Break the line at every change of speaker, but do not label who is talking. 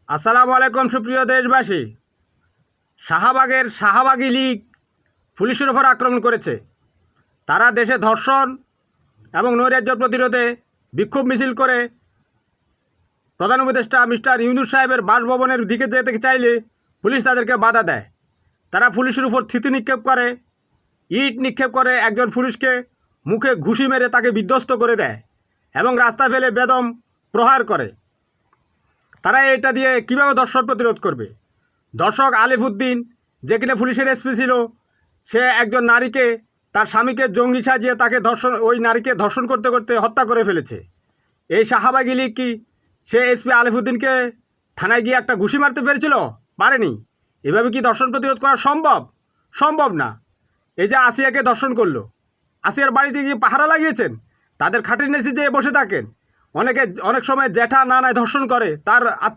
আসসালামু আলাইকুম সুপ্রিয় দেশবাসী। শাহবাগের শাহবাগী লীগ পুলিশের ওপর আক্রমণ করেছে। তারা দেশে ধর্ষণ এবং নৈরাজ্য প্রতিরোধে বিক্ষোভ মিছিল করে প্রধান উপদেষ্টা মিস্টার ইউনূস সাহেবের বাসভবনের দিকে যেতে চাইলে পুলিশ তাদেরকে বাধা দেয়। তারা পুলিশের উপর থিতু নিক্ষেপ করে, ইট নিক্ষেপ করে, একজন পুলিশকে মুখে ঘুষি মেরে তাকে বিধ্বস্ত করে দেয় এবং রাস্তা ফেলে বেদম প্রহার করে। তারা এটা দিয়ে কীভাবে ধর্ষণ প্রতিরোধ করবে? দর্শক আলিফ উদ্দিন, যে কিনা পুলিশের এসপি ছিল, সে একজন নারীকে, তার স্বামীকে জঙ্গি সাজিয়ে তাকে ওই নারীকে ধর্ষণ করতে করতে হত্যা করে ফেলেছে। এই শাহবাগী লীগ কি সে এসপি আলিফ উদ্দিনকে থানায় গিয়ে একটা ঘুষি মারতে পেরেছিল? পারেনি। এভাবে কি ধর্ষণ প্রতিরোধ করা সম্ভব? সম্ভব না। এই যে আসিয়াকে ধর্ষণ করলো, আসিয়ার বাড়িতে গিয়ে পাহারা লাগিয়েছেন, তাদের খাটির নিচে যেয়ে বসে থাকেন। অনেক সময় জ্যাঠা নানায় ধর্ষণ করে, তার